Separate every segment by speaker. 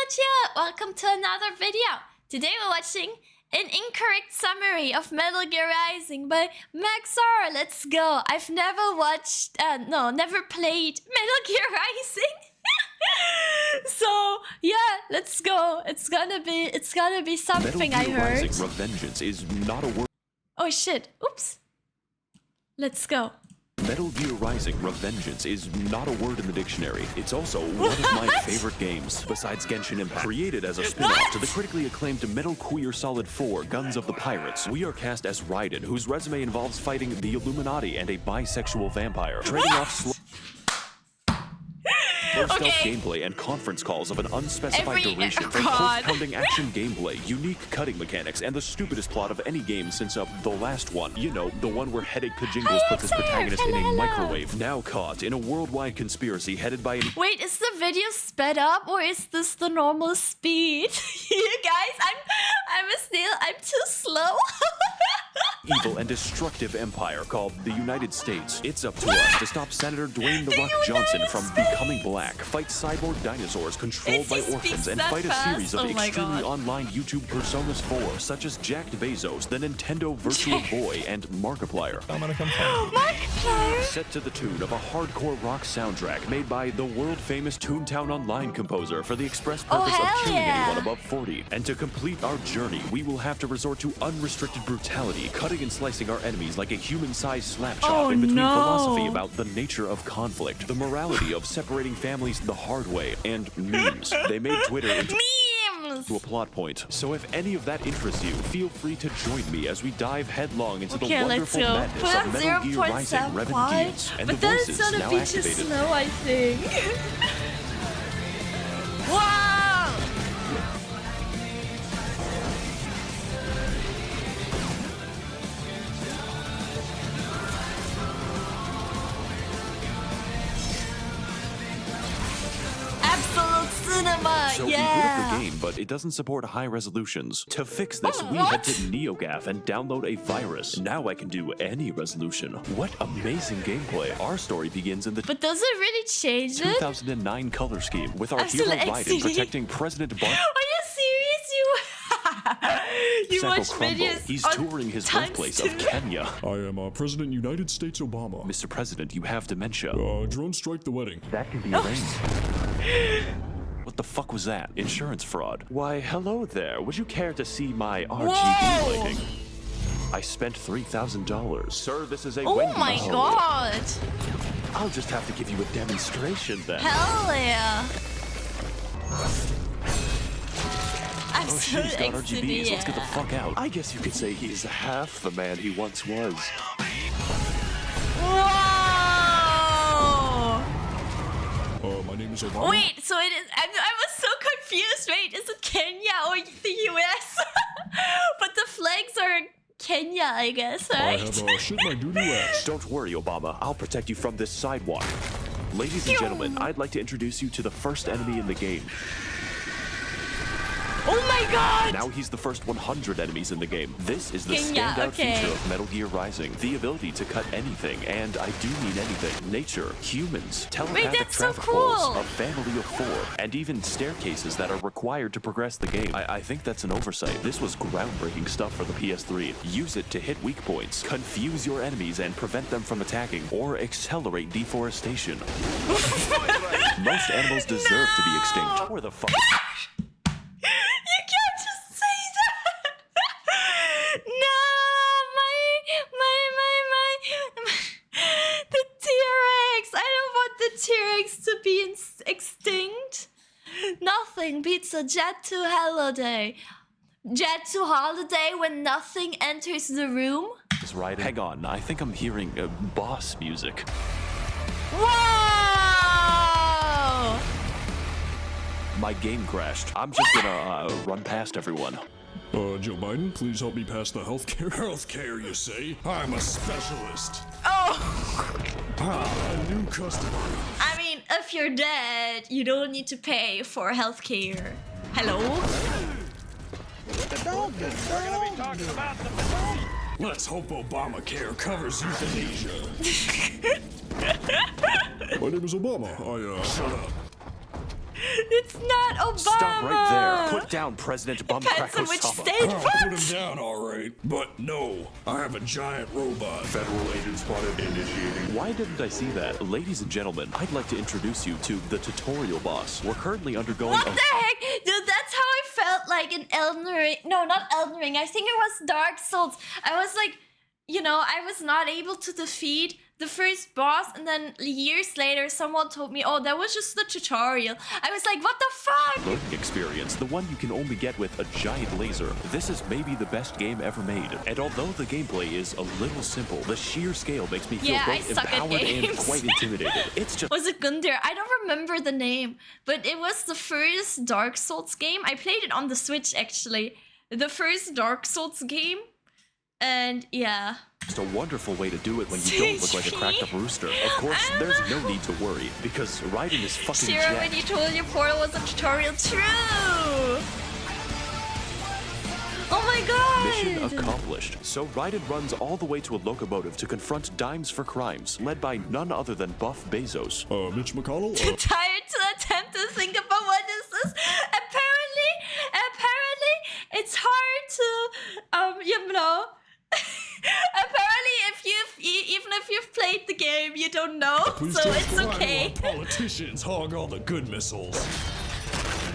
Speaker 1: Gotcha! Welcome to another video. Today we're watching an incorrect summary of Metal Gear Rising by Max0r. Let's go. I've never watched, never played Metal Gear Rising. So yeah, let's go. It's gonna be something. I heard.
Speaker 2: Metal Gear Rising: Revengeance is not a word.
Speaker 1: Oh shit! Oops. Let's go.
Speaker 2: Metal Gear Rising: Revengeance is not a word in the dictionary. It's also one of my favorite games, besides Genshin Impact. Created as a spin-off to the critically acclaimed Metal Gear Solid 4: Guns of the Pirates, we are cast as Raiden, whose resume involves fighting the Illuminati and a bisexual vampire, trading off stealth gameplay and conference calls of an unspecified duration for post-pounding action gameplay, unique cutting mechanics, and the stupidest plot of any game since the last one. You know, the one where Headache Kajingles puts his protagonist in a microwave. Now caught in a worldwide conspiracy headed by
Speaker 1: Wait, is the video sped up or is this the normal speed? You guys, I'm too slow.
Speaker 2: evil and destructive empire called the United States. It's up to us to stop Senator Dwayne "The Rock" Johnson from becoming black, fight cyborg dinosaurs controlled by orphans, and fight a series of extremely online YouTube personas 4, such as Jacked Bezos, the Nintendo Virtual Boy, and Markiplier.
Speaker 3: I'm gonna come find you.
Speaker 1: Markiplier!
Speaker 2: Set to the tune of a hardcore rock soundtrack made by the world-famous Toontown Online composer for the express purpose of killing anyone above 40. And to complete our journey, we will have to resort to unrestricted brutality, cutting and slicing our enemies like a human-sized slap chop in between philosophy about the nature of conflict, the morality of separating families the hard way, and memes. They made Twitter into a plot point. So if any of that interests you, feel free to join me as we dive headlong into the wonderful madness of Metal Gear Rising: Revengeance. And
Speaker 1: but
Speaker 2: the
Speaker 1: then
Speaker 2: voices
Speaker 1: it's gonna
Speaker 2: now
Speaker 1: be
Speaker 2: activated.
Speaker 1: too slow, I think. Wow! Absolute cinema,
Speaker 2: So we boot up the game, but it doesn't support high resolutions. To fix this, we head to NeoGAF and download a virus. Now I can do any resolution. What amazing gameplay. Our story begins in the
Speaker 1: But does it really change it?
Speaker 2: 2009 color scheme, with our hero
Speaker 1: Absolute
Speaker 2: Raiden
Speaker 1: XD.
Speaker 2: protecting President Bar.
Speaker 1: Are you serious? You
Speaker 2: Seko
Speaker 1: watch
Speaker 2: Crumble.
Speaker 1: videos
Speaker 2: He's
Speaker 1: on
Speaker 2: touring his
Speaker 1: times
Speaker 2: birthplace
Speaker 1: two.
Speaker 2: of Kenya.
Speaker 3: I am President United States Obama.
Speaker 2: Mr. President, you have dementia.
Speaker 3: Drone strike the wedding.
Speaker 2: That can be arranged. What the fuck was that? Insurance fraud. Why, hello there. Would you care to see my RGB lighting? I spent $3,000. Sir, this is a
Speaker 1: Oh
Speaker 2: Wendy's.
Speaker 1: my god!
Speaker 2: I'll just have to give you a demonstration then.
Speaker 1: Hell yeah! I'm
Speaker 2: Oh,
Speaker 1: so
Speaker 2: she's got RGBs. Let's get the
Speaker 1: yeah.
Speaker 2: fuck out. I guess you could say he's half the man he once was.
Speaker 1: Whoa!
Speaker 3: My name is Obama.
Speaker 1: Wait, so it is. I was so confused. Wait, is it Kenya or the US? But the flags are Kenya, I guess,
Speaker 3: I
Speaker 1: right?
Speaker 3: have shit my duty ass.
Speaker 2: Don't worry, Obama. I'll protect you from this sidewalk. Ladies and gentlemen, I'd like to introduce you to the first enemy in the game.
Speaker 1: Oh my god!
Speaker 2: Now he's the first 100 enemies in the game. This is the
Speaker 1: Kenya,
Speaker 2: standout
Speaker 1: okay.
Speaker 2: feature of Metal Gear Rising. The ability to cut anything, and I do mean anything. Nature, humans, telepathic
Speaker 1: that's so
Speaker 2: traffic
Speaker 1: cool.
Speaker 2: poles, a family of 4, and even staircases that are required to progress the game. I think that's an oversight. This was groundbreaking stuff for the PS3. Use it to hit weak points, confuse your enemies and prevent them from attacking, or accelerate deforestation. Most animals deserve to be extinct. Or the fuck.
Speaker 1: You can't just say that! No, the T-Rex! I don't want the T-Rex to be extinct. Nothing beats a Jet to Holiday. Jet to Holiday when nothing enters the room.
Speaker 2: Is right. Hang on, I think I'm hearing boss music.
Speaker 1: Whoa!
Speaker 2: My game crashed. I'm just gonna run past everyone.
Speaker 3: Joe Biden, please help me pass the healthcare. Healthcare, you say? I'm a specialist.
Speaker 1: Oh!
Speaker 3: A new customer.
Speaker 1: I mean, if you're dead, you don't need to pay for healthcare. Hello?
Speaker 3: Let's hope Obamacare covers euthanasia. My name is Obama. Shut up.
Speaker 1: It's not Obama.
Speaker 2: Stop right there. Put down President
Speaker 1: Depends on which
Speaker 2: Bumcrack-Osama.
Speaker 1: state.
Speaker 3: I'll put him down, all right. But no, I have a giant robot.
Speaker 4: Federal agent spotted initiating.
Speaker 2: Why didn't I see that? Ladies and gentlemen, I'd like to introduce you to the tutorial boss. We're currently undergoing
Speaker 1: What the heck? Dude, that's how I felt like in Elden Ring. No, not Elden Ring. I think it was Dark Souls. I was like, you know, I was not able to defeat the first boss, and then years later someone told me, oh, that was just the tutorial. I was like, what the fuck?
Speaker 2: learning experience, the one you can only get with a giant laser. This is maybe the best game ever made. And although the gameplay is a little simple, the sheer scale makes me feel
Speaker 1: I
Speaker 2: both
Speaker 1: suck at
Speaker 2: empowered and
Speaker 1: games.
Speaker 2: quite intimidated. It's just
Speaker 1: Was it Gundir? I don't remember the name, but it was the first Dark Souls game. I played it on the Switch, actually. The first Dark Souls game. And yeah.
Speaker 2: a wonderful way to do it when you don't look like a cracked up rooster. Of course, there's no need to worry, because Raiden is fucking
Speaker 1: Shira,
Speaker 2: jacked.
Speaker 1: when you told your portal was a tutorial, true! Oh my god!
Speaker 2: Mission accomplished. So Raiden runs all the way to a locomotive to confront Dimes for Crimes, led by none other than Buff Bezos.
Speaker 3: Mitch McConnell?
Speaker 1: Too tired to attempt to think about what this is. Apparently, it's hard to, you know. Apparently, even if you've played the game, you don't know,
Speaker 3: Please
Speaker 1: so
Speaker 3: don't
Speaker 1: it's
Speaker 3: squabble
Speaker 1: okay.
Speaker 3: while politicians hog all the good missiles.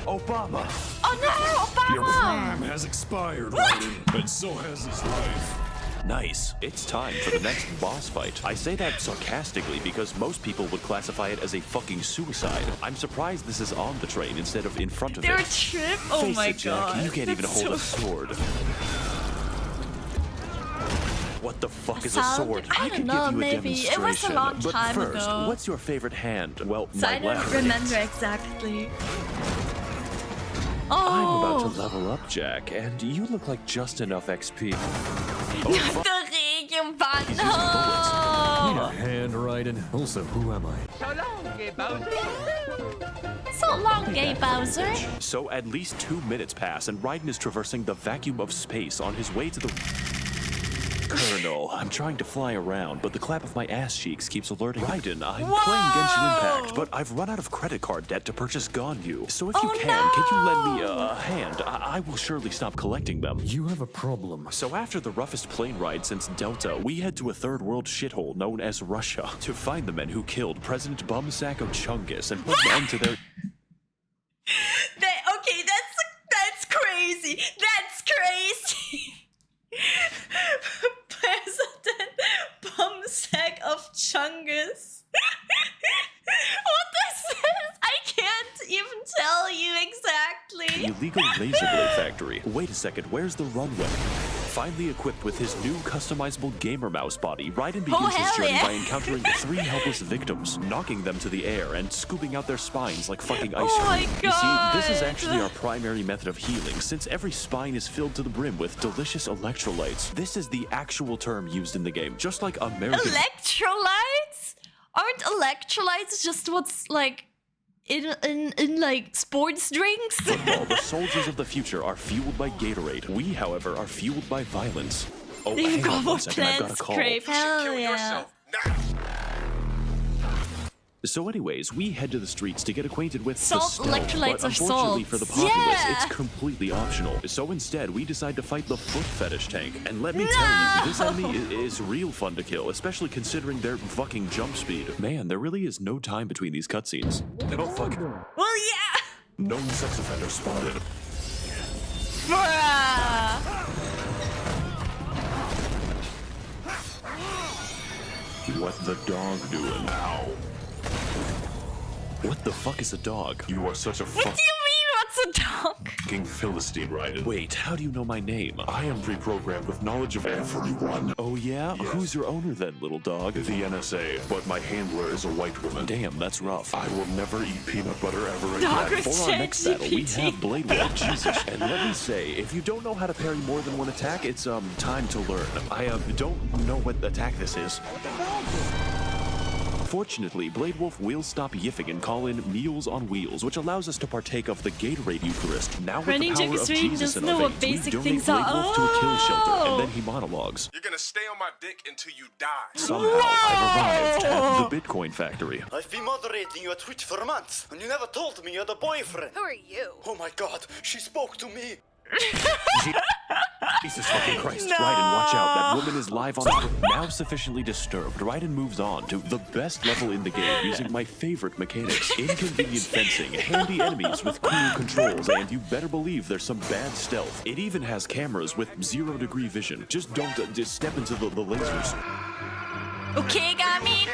Speaker 2: Obama!
Speaker 1: Oh no,
Speaker 3: Your
Speaker 1: Obama!
Speaker 3: prime has expired, Raiden, and so has his life.
Speaker 2: Nice. It's time for the next boss fight. I say that sarcastically because most people would classify it as a fucking suicide. I'm surprised this is on the train instead of in front of
Speaker 1: They're a
Speaker 2: it.
Speaker 1: trip. Oh
Speaker 2: Face
Speaker 1: my
Speaker 2: it, Jack,
Speaker 1: god!
Speaker 2: you can't even
Speaker 1: That's
Speaker 2: hold a
Speaker 1: so-
Speaker 2: sword. What the fuck is a
Speaker 1: sound?
Speaker 2: sword?
Speaker 1: I
Speaker 2: can
Speaker 1: don't know,
Speaker 2: give you a
Speaker 1: maybe. It was a
Speaker 2: demonstration.
Speaker 1: long
Speaker 2: but
Speaker 1: time
Speaker 2: first,
Speaker 1: ago.
Speaker 2: what's your favorite hand? Well,
Speaker 1: So
Speaker 2: my
Speaker 1: I don't
Speaker 2: left.
Speaker 1: remember exactly.
Speaker 2: I'm about
Speaker 1: Oh,
Speaker 2: to level up, Jack, and you look like just enough XP. Oh,
Speaker 1: the
Speaker 2: fuck.
Speaker 1: Regenbahn.
Speaker 2: bullets.
Speaker 1: No.
Speaker 5: Hand, Raiden. Also, who am I?
Speaker 1: So long, gay Bowser.
Speaker 2: So at least 2 minutes pass, and Raiden is traversing the vacuum of space on his way to the... Colonel, I'm trying to fly around, but the clap of my ass cheeks keeps alerting Raiden. I'm playing Genshin Impact, but I've run out of credit card debt to purchase Ganyu. So if you
Speaker 1: Oh,
Speaker 2: can you lend me
Speaker 1: no!
Speaker 2: a hand? I will surely stop collecting them.
Speaker 5: You have a problem.
Speaker 2: So after the roughest plane ride since Delta, we head to a third world shithole known as Russia to find the men who killed President Bumsack of Chungus and put an end to their...
Speaker 1: Okay, that's crazy. That's crazy. President Bumsack of Chungus. What this is? I can't even tell you exactly.
Speaker 2: illegal laser blade factory. Wait a second, where's the runway? Finally equipped with his new customizable gamer mouse body, Raiden begins his
Speaker 1: hell
Speaker 2: journey
Speaker 1: yeah.
Speaker 2: by encountering 3 helpless victims, knocking them to the air and scooping out their spines like fucking ice
Speaker 1: Oh
Speaker 2: cream.
Speaker 1: my
Speaker 2: You see, this is
Speaker 1: God.
Speaker 2: actually our primary method of healing, since every spine is filled to the brim with delicious electrolytes. This is the actual term used in the game, just like American...
Speaker 1: Electrolytes? Aren't electrolytes just what's like in like sports drinks?
Speaker 2: All the soldiers of the future are fueled by Gatorade. We, however, are fueled by violence. Oh,
Speaker 1: You
Speaker 2: hang
Speaker 1: got
Speaker 2: on one
Speaker 1: what
Speaker 2: second, I've got a
Speaker 1: plants
Speaker 2: call.
Speaker 1: crave. Hell yeah.
Speaker 2: So anyways, we head to the streets to get acquainted with
Speaker 1: Salt,
Speaker 2: the stealth,
Speaker 1: electrolytes
Speaker 2: but
Speaker 1: are
Speaker 2: unfortunately for the
Speaker 1: salts.
Speaker 2: populace,
Speaker 1: Yeah.
Speaker 2: it's completely optional. So instead, we decide to fight the foot fetish tank. And let me tell you, this enemy is real fun to kill, especially considering their fucking jump speed. Man, there really is no time between these cutscenes. Oh fuck.
Speaker 1: Well, yeah.
Speaker 2: Known sex offender spotted.
Speaker 1: Bruh.
Speaker 4: What the dog doing now?
Speaker 2: What the fuck is a dog?
Speaker 4: You are such a
Speaker 1: What do you mean, what's a dog?
Speaker 4: fucking Philistine, Raiden.
Speaker 2: Wait, how do you know my name?
Speaker 4: I am pre-programmed with knowledge of everyone.
Speaker 2: Oh yeah?
Speaker 4: Yes.
Speaker 2: Who's your owner then, little dog?
Speaker 4: The NSA, but my handler is a white woman.
Speaker 2: Damn, that's rough.
Speaker 4: I will never eat peanut butter ever
Speaker 1: Dog
Speaker 4: again.
Speaker 1: is
Speaker 2: For our next battle, we
Speaker 1: ChatGPT.
Speaker 2: have Blade Wall. Jesus. And let me say, if you don't know how to parry more than one attack, it's time to learn. I don't know what attack this is. Fortunately, Blade Wolf will stop yiffing and call in Meals on Wheels, which allows us to partake of the Gatorade Eucharist. Now with the power of Jesus in our veins, we donate Blade Wolf to a kill shelter, and then he monologues.
Speaker 6: You're gonna stay on my dick until you die.
Speaker 2: Somehow, I've arrived at the Bitcoin factory.
Speaker 7: I've been moderating you at Twitch for months, and you never told me you had a boyfriend.
Speaker 8: Who are you?
Speaker 7: Oh my god, she spoke to me.
Speaker 2: Jesus fucking Christ. Raiden, watch out. That woman is live on... Now sufficiently disturbed, Raiden moves on to the best level in the game using my favorite mechanics. Inconvenient fencing, handy enemies with cool controls, and you better believe there's some bad stealth. It even has cameras with 0-degree vision. Just don't just step into the lasers.
Speaker 1: Okay, Gami.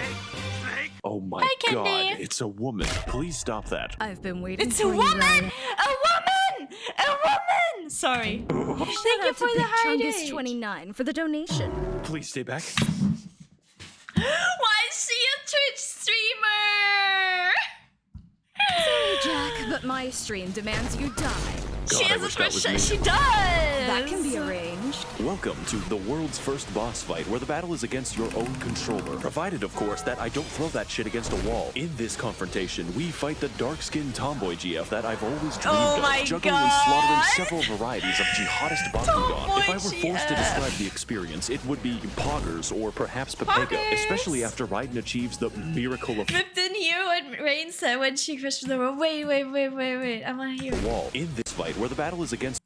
Speaker 2: Oh my god, it's a woman. Please stop that.
Speaker 8: I've been waiting
Speaker 1: It's
Speaker 8: for
Speaker 1: a
Speaker 8: you,
Speaker 1: woman!
Speaker 8: Ryan.
Speaker 1: A woman! A woman! Sorry. Thank you for the
Speaker 8: Chungus
Speaker 1: heartache.
Speaker 8: 29 for the donation.
Speaker 2: Please stay back.
Speaker 1: Why is she a Twitch streamer?
Speaker 8: Sorry, Jack, but my stream demands you die.
Speaker 1: She
Speaker 2: God, I
Speaker 1: has a
Speaker 2: wish that was
Speaker 1: Twitch.
Speaker 2: me.
Speaker 1: She does.
Speaker 8: That can be arranged.
Speaker 2: Welcome to the world's first boss fight, where the battle is against your own controller. Provided, of course, that I don't throw that shit against a wall. In this confrontation, we fight the dark-skinned tomboy GF that I've always dreamed of, juggling and slaughtering several varieties of jihadist Bakugan. If I were forced to describe the experience, it would be poggers or perhaps Pepega, especially after Raiden achieves the miracle of
Speaker 1: Ripped in here when Rain said when she crashed the door. Wait. I want to hear it.
Speaker 2: wall. In this fight, where the battle is against...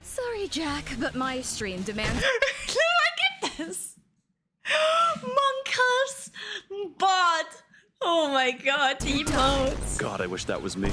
Speaker 8: Sorry, Jack, but my stream demands.
Speaker 1: Look at this. Monkus bot. Oh my god, emotes.
Speaker 2: God, I wish that was me.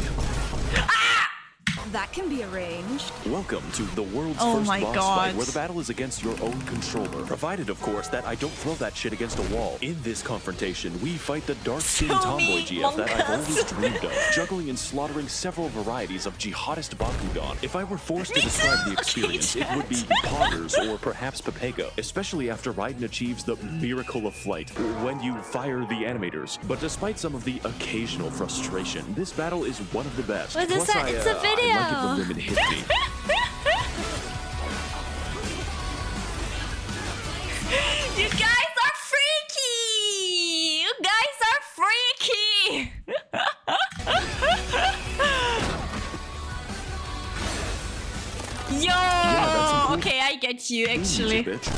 Speaker 8: That can be arranged.
Speaker 2: Welcome to the world's
Speaker 1: Oh
Speaker 2: first
Speaker 1: my
Speaker 2: boss
Speaker 1: God.
Speaker 2: fight, where the battle is against your own controller. Provided, of course, that I don't throw that shit against a wall. In this confrontation, we fight the dark-skinned
Speaker 1: So
Speaker 2: tomboy
Speaker 1: me,
Speaker 2: GF that I've
Speaker 1: Monkas.
Speaker 2: always dreamed of, juggling and slaughtering several varieties of jihadist Bakugan. If I were forced to describe the experience, it would be poggers or perhaps Pepega, especially after Raiden achieves the miracle of flight, when you fire the animators. But despite some of the occasional frustration, this battle is one of the best.
Speaker 1: What is
Speaker 2: Plus,
Speaker 1: that? It's a
Speaker 2: I like it
Speaker 1: video.
Speaker 2: when women hit me.
Speaker 1: You guys are freaky! You guys are freaky! Yo!
Speaker 2: that's
Speaker 1: Okay, I get you actually.
Speaker 2: Easy, bitch.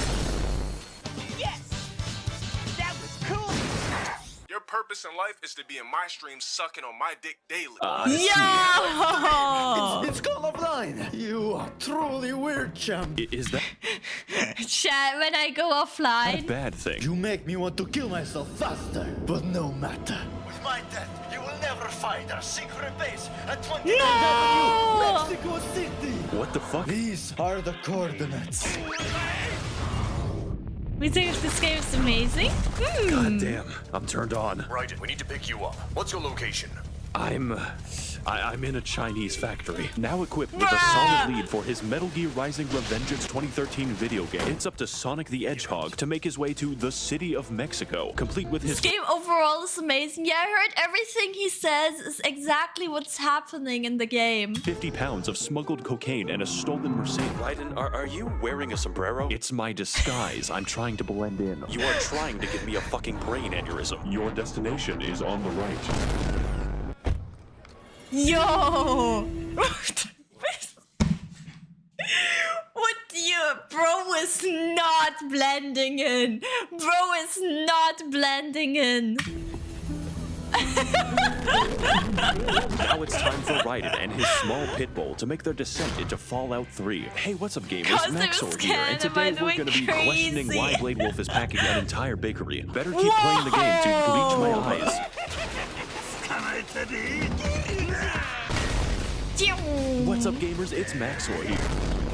Speaker 6: Your purpose in life is to be in my stream sucking on my dick daily.
Speaker 1: Yo!
Speaker 7: It's colorblind. You are truly weird, champ.
Speaker 2: Is that
Speaker 1: Chat when I go
Speaker 2: a
Speaker 1: offline.
Speaker 2: bad thing?
Speaker 7: You make me want to kill myself faster, but no matter. With my death, you will never find our secret base at 29th Avenue, Mexico City.
Speaker 2: What the fuck?
Speaker 7: These are the coordinates.
Speaker 1: We think this game is amazing.
Speaker 2: God damn, I'm turned on.
Speaker 9: Raiden, we need to pick you up. What's your location?
Speaker 2: I'm in a Chinese factory, now equipped with a solid lead for his Metal Gear Rising Revengeance 2013 video game. It's up to Sonic the Hedgehog to make his way to the city of Mexico, complete with his...
Speaker 1: This game overall is amazing. Yeah, I heard everything he says is exactly what's happening in the game.
Speaker 2: 50 pounds of smuggled cocaine and a stolen Mercedes. Raiden, are you wearing a sombrero? It's my disguise. I'm trying to blend in. You are trying to give me a fucking brain aneurysm.
Speaker 4: Your destination is on the right.
Speaker 1: Yo! What you... Bro is not blending in. Bro is not blending in.
Speaker 2: Now it's time for Raiden and his small pit bull to make their descent into Fallout 3. Hey, what's up, gamers?
Speaker 1: Cause
Speaker 2: Max0r
Speaker 1: it was
Speaker 2: here, and
Speaker 1: Canada, by
Speaker 2: today
Speaker 1: the
Speaker 2: we're
Speaker 1: way,
Speaker 2: going to be questioning why
Speaker 1: crazy.
Speaker 2: Blade Wolf is packing an entire bakery. Better keep playing the game to bleach my eyes. What's up, gamers? It's Max0r here.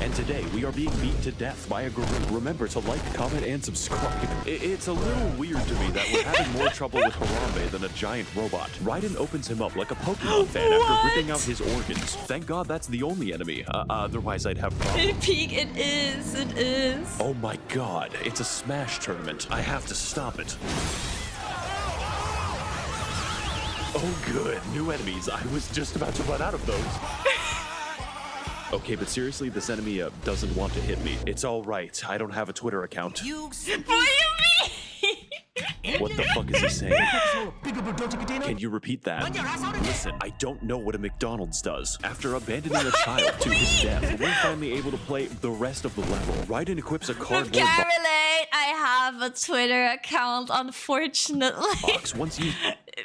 Speaker 2: And today, we are being beat to death by a gorilla. Remember to like, comment, and subscribe. It's a little weird to me that we're having more trouble with Harambe than a giant robot. Raiden opens him up like a Pokemon fan after ripping out his organs. Thank God that's the only enemy. Otherwise, I'd have problems.
Speaker 1: Peak, it is.
Speaker 2: Oh my God, it's a Smash tournament. I have to stop it. Oh good, new enemies. I was just about to run out of those. Okay, but seriously, this enemy doesn't want to hit me. It's all right. I don't have a Twitter account.
Speaker 1: What do you mean?
Speaker 2: What the fuck is he saying? Can you repeat that? Listen, I don't know what a McDonald's does. After abandoning a child to his death, we're finally able to play the rest of the level. Raiden equips a cardboard
Speaker 1: Can't relate. I have a Twitter account, unfortunately.
Speaker 2: box once used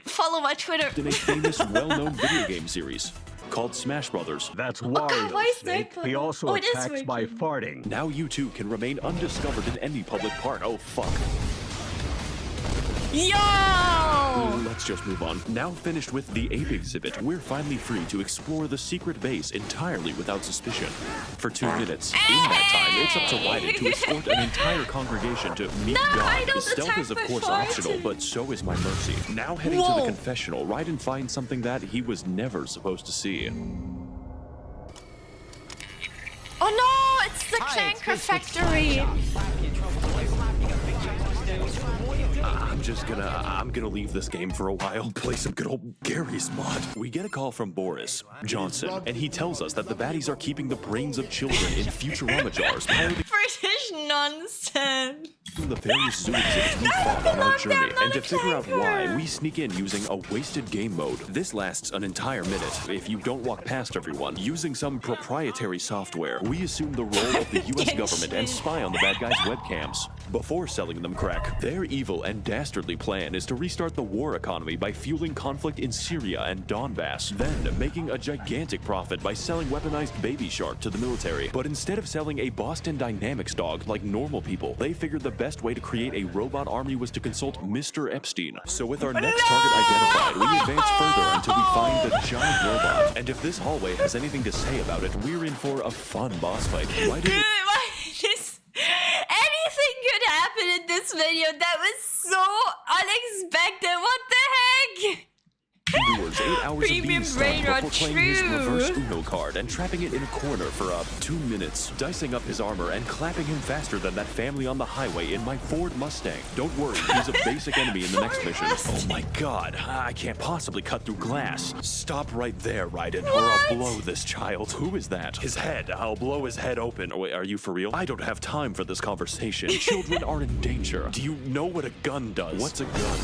Speaker 1: Follow my Twitter.
Speaker 2: in a famous, well-known video game series called Smash Brothers.
Speaker 10: That's
Speaker 1: God, why is
Speaker 10: Snake.
Speaker 1: that
Speaker 10: He
Speaker 1: put-
Speaker 10: also
Speaker 1: Oh, it is
Speaker 10: attacks by
Speaker 1: working.
Speaker 10: farting.
Speaker 2: Now you too can remain undiscovered in any public park. Oh, fuck.
Speaker 1: Yo!
Speaker 2: Let's just move on. Now finished with the ape exhibit, we're finally free to explore the secret base entirely without suspicion. For 2 minutes. In that time, it's up to Raiden to escort an entire congregation to meet
Speaker 1: No, I
Speaker 2: God.
Speaker 1: don't
Speaker 2: Stealth
Speaker 1: attack
Speaker 2: is of
Speaker 1: my
Speaker 2: course
Speaker 1: fart.
Speaker 2: optional, but so is my mercy. Now heading to
Speaker 1: Whoa.
Speaker 2: the confessional, Raiden finds something that he was never supposed to see.
Speaker 1: Oh no, it's the Clanker Factory.
Speaker 2: I'm gonna leave this game for a while, play some good old Gary's mod. We get a call from Boris Johnson, and he tells us that the baddies are keeping the brains of children in Futurama jars, piloting
Speaker 1: British nonsense.
Speaker 2: the various zoo exhibits we fought on our journey. And to figure out why, we sneak in using a wasted game mode. This lasts an entire minute if you don't walk past everyone. Using some proprietary software, we assume the role of the US government and spy on the bad guys' webcams. Before selling them crack, their evil and dastardly plan is to restart the war economy by fueling conflict in Syria and Donbass, then making a gigantic profit by selling weaponized Baby Shark to the military. But instead of selling a Boston Dynamics dog like normal people, they figured the best way to create a robot army was to consult Mr. Epstein. So with our next target identified, we advance further until we find the giant robot. And if this hallway has anything to say about it, we're in for a fun boss fight. Why did it
Speaker 1: Anything could happen in this video. That was so unexpected. What the heck?
Speaker 2: endures 8 hours of
Speaker 1: Premium
Speaker 2: being stunned
Speaker 1: brain rot,
Speaker 2: before playing his
Speaker 1: true.
Speaker 2: reverse Uno card and trapping it in a corner for 2 minutes, dicing up his armor and clapping him faster than that family on the highway in my Ford Mustang. Don't worry, he's a basic enemy in the next mission. Oh my god, I can't possibly cut through glass. Stop right there, Raiden, or I'll blow this child. Who is that? His head. I'll blow his head open. Oh, wait, are you for real? I don't have time for this conversation. Children are in danger. Do you know what a gun does? What's a gun?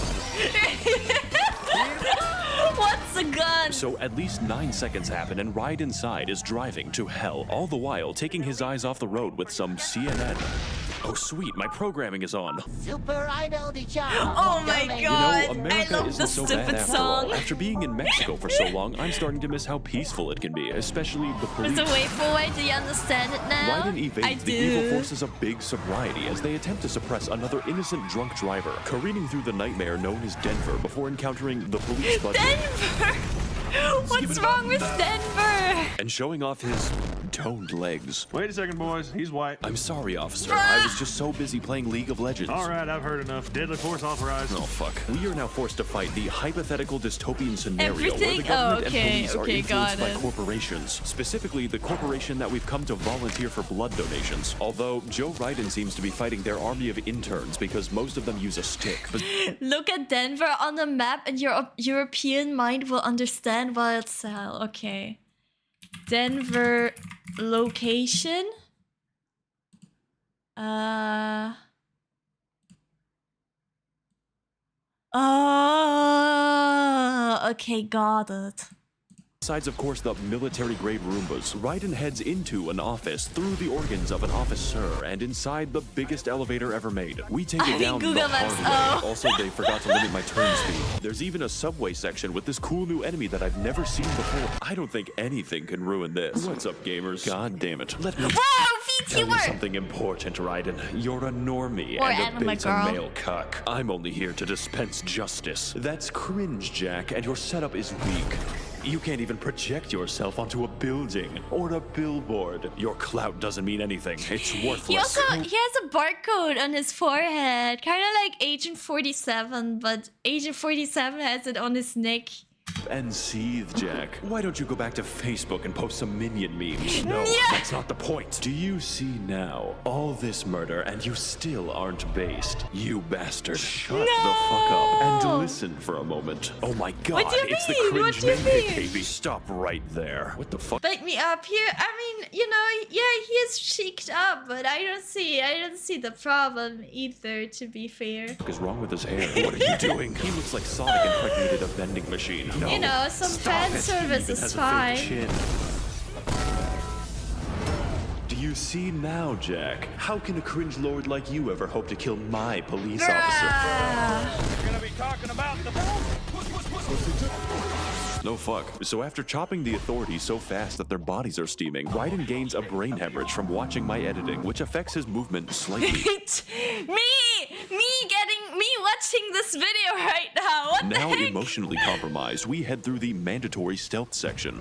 Speaker 1: What's a gun?
Speaker 2: So at least 9 seconds happen and Raiden inside is driving to hell, all the while taking his eyes off the road with some CNN. Oh sweet, my programming is on.
Speaker 11: Super Idol the job.
Speaker 1: Oh my god,
Speaker 2: You know, America
Speaker 1: I love
Speaker 2: isn't
Speaker 1: the
Speaker 2: so bad
Speaker 1: stupid
Speaker 2: after
Speaker 1: song.
Speaker 2: all. After being in Mexico for so long, I'm starting to miss how peaceful it can be, especially the police.
Speaker 1: There's a way forward, do you understand it now?
Speaker 2: Raiden evades
Speaker 1: I
Speaker 2: the
Speaker 1: do.
Speaker 2: evil forces of big sobriety as they attempt to suppress another innocent drunk driver, careening through the nightmare known as Denver before encountering the police budget.
Speaker 1: Denver! What's wrong with Denver?
Speaker 2: And showing off his toned legs.
Speaker 12: Wait a second, boys. He's white.
Speaker 2: I'm sorry, officer. I was just so busy playing League of Legends.
Speaker 12: All right, I've heard enough. Deadly force authorized.
Speaker 2: Oh, fuck. We are now forced to fight the hypothetical dystopian scenario where
Speaker 1: Everything?
Speaker 2: the government
Speaker 1: Oh, okay,
Speaker 2: and police are
Speaker 1: okay,
Speaker 2: influenced
Speaker 1: got
Speaker 2: by
Speaker 1: it.
Speaker 2: corporations. Specifically, the corporation that we've come to volunteer for blood donations. Although, Joe Raiden seems to be fighting their army of interns because most of them use a stick. But
Speaker 1: Look at Denver on the map and your European mind will understand Wild Cell. Okay. Denver location. Okay, got it.
Speaker 2: besides, of course, the military-grade Roombas, Raiden heads into an office through the organs of an officer and inside the biggest elevator ever made. We take it down the
Speaker 1: Google Maps,
Speaker 2: hard way.
Speaker 1: oh.
Speaker 2: Also, they forgot to limit my turn speed. There's even a subway section with this cool new enemy that I've never seen before. I don't think anything can ruin this. What's up, gamers? God damn it. Let me tell you
Speaker 1: VTuber!
Speaker 2: something important, Raiden. You're a normie
Speaker 1: Or
Speaker 2: and a
Speaker 1: anime
Speaker 2: beta
Speaker 1: girl.
Speaker 2: male cuck. I'm only here to dispense justice. That's cringe, Jack, and your setup is weak. You can't even project yourself onto a building or a billboard. Your clout doesn't mean anything. It's worthless.
Speaker 1: He has a barcode on his forehead, kind of like Agent 47, but Agent 47 has it on his neck.
Speaker 2: and seethe, Jack. Why don't you go back to Facebook and post some minion memes? No, that's not the point. Do you see now? All this murder and you still aren't based. You bastard. Shut the fuck up and listen for a moment. Oh my god, it's the cringe mandate, baby. Stop right there. What the fuck?
Speaker 1: Back me up here. I mean, you know, yeah, he is cheeked up, but I don't see the problem either, to be fair.
Speaker 2: What is wrong with his hair? What are you doing? He looks like Sonic impregnated a vending machine. No,
Speaker 1: you know, some fan service is fine.
Speaker 2: Do you see now, Jack? How can a cringe lord like you ever hope to kill my police officer?
Speaker 7: We're gonna be talking about the...
Speaker 2: No fuck. So after chopping the authorities so fast that their bodies are steaming, Raiden gains a brain hemorrhage from watching my editing, which affects his movement slightly.
Speaker 1: me watching this video right now. What
Speaker 2: now
Speaker 1: the heck?
Speaker 2: Emotionally compromised, we head through the mandatory stealth section.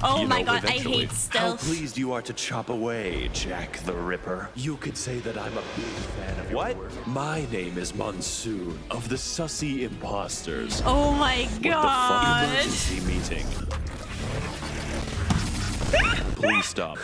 Speaker 1: Oh
Speaker 2: you
Speaker 1: my
Speaker 2: know,
Speaker 1: god, I
Speaker 2: eventually,
Speaker 1: hate stealth.
Speaker 2: How pleased you are to chop away, Jack the Ripper. You could say that I'm a big fan of what? My name is Monsoon of the Sussy Imposters.
Speaker 1: Oh my god.
Speaker 2: What the fuck? Emergency meeting. Please stop.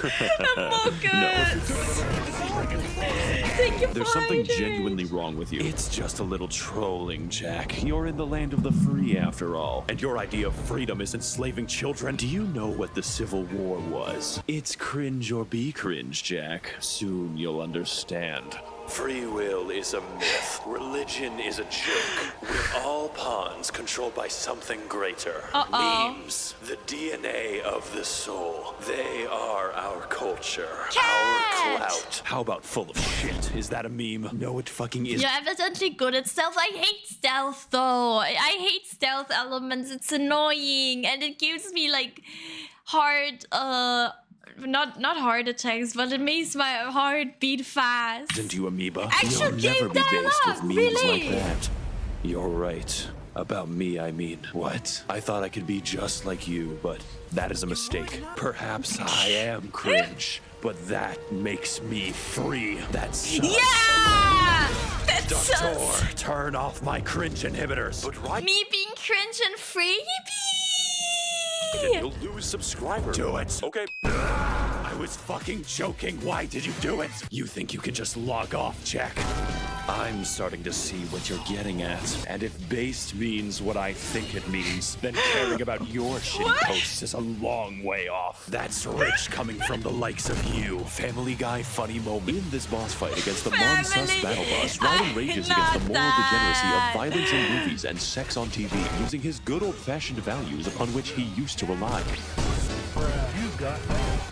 Speaker 1: Thank you.
Speaker 2: There's something genuinely wrong with you. It's just a little trolling, Jack. You're in the land of the free, after all. And your idea of freedom is enslaving children. Do you know what the Civil War was? It's cringe or be cringe, Jack. Soon you'll understand. Free will is a myth. Religion is a joke. We're all pawns controlled by something greater. Memes, the DNA of the soul. They are our culture. Our clout. How about full of shit? Is that a meme? No, it fucking is.
Speaker 1: You're evidently good at stealth. I hate stealth though. I hate stealth elements. It's annoying and it gives me like hard not heart attacks, but it makes my heart beat fast.
Speaker 2: Isn't you amoeba?
Speaker 1: Actual
Speaker 2: You'll never be
Speaker 1: game
Speaker 2: based with
Speaker 1: dialogue,
Speaker 2: memes
Speaker 1: really?
Speaker 2: like that. You're right. About me, I mean. What? I thought I could be just like you, but that is a mistake. Perhaps I am cringe, but that makes me free. That's
Speaker 1: Yeah! That's
Speaker 2: Max0r, turn off my cringe inhibitors. But right,
Speaker 1: me being cringe and free, yippee!
Speaker 2: you'll lose subscribers. Do it. Okay. I was fucking joking. Why did you do it? You think you can just log off, Jack? I'm starting to see what you're getting at. And if based means what I think it means, then caring about your shitty posts is a long way off. That's rich coming from the likes of you. Family Guy funny moment. In this boss fight against the Monsoon battle boss, Raiden rages against the moral degeneracy of violence in movies and sex on TV, using his good old-fashioned values upon which he used to rely.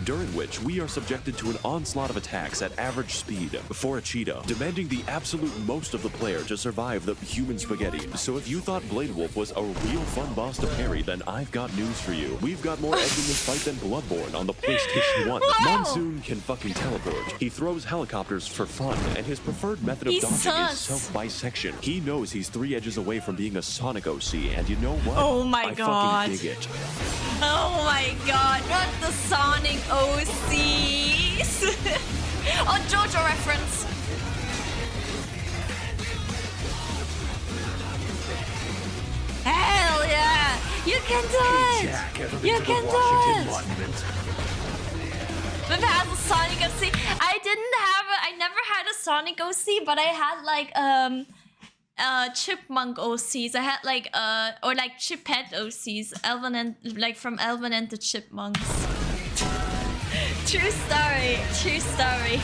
Speaker 2: During which we are subjected to an onslaught of attacks at average speed for a Cheeto, demanding the absolute most of the player to survive the human spaghetti. So if you thought Blade Wolf was a real fun boss to parry, then I've got news for you. We've got more edge in this fight than Bloodborne on the PlayStation 1. Monsoon can fucking teleport. He throws helicopters for fun, and his preferred method of dodging is self-bisection. He knows he's 3 edges away from being a Sonic OC, and you know what?
Speaker 1: Oh my
Speaker 2: I
Speaker 1: god.
Speaker 2: fucking dig it.
Speaker 1: Oh my god, not the Sonic OCs! Oh, JoJo reference! Hell yeah! You can do it!
Speaker 2: Jack,
Speaker 1: You can do it!
Speaker 2: Monument?
Speaker 1: We've had a Sonic OC. I never had a Sonic OC, but I had like chipmunk OCs. I had like or like chipette OCs, from Alvin and the Chipmunks. True story. True story.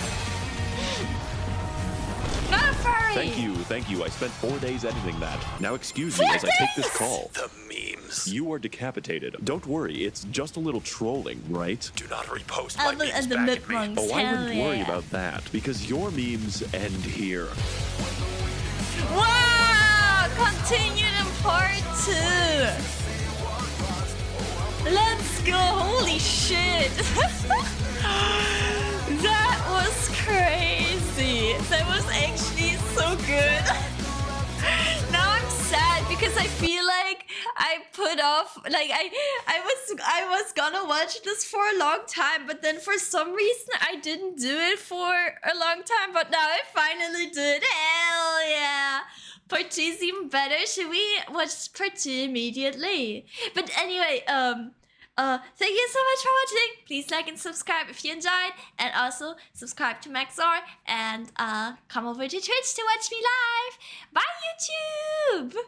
Speaker 1: Not a furry.
Speaker 2: Thank you. I spent 4 days editing that. Now excuse me as I take this call. The memes. You are decapitated. Don't worry, it's just a little trolling, right? Do not repost my
Speaker 1: Alvin
Speaker 2: memes
Speaker 1: and the
Speaker 2: back at me.
Speaker 1: Chipmunks,
Speaker 2: Oh, I
Speaker 1: hell
Speaker 2: wouldn't worry
Speaker 1: yeah.
Speaker 2: about that, because your memes end here.
Speaker 1: Wow! Continued in part 2. Let's go! Holy shit! That was crazy. That was actually so good. Now I'm sad because I feel like I put off, like I was gonna watch this for a long time, but then for some reason I didn't do it for a long time, but now I finally did. Hell yeah! Part 2 seemed better. Should we watch part 2 immediately? But anyway, thank you so much for watching. Please like and subscribe if you enjoyed. And also subscribe to Max0r and come over to Twitch to watch me live. Bye YouTube!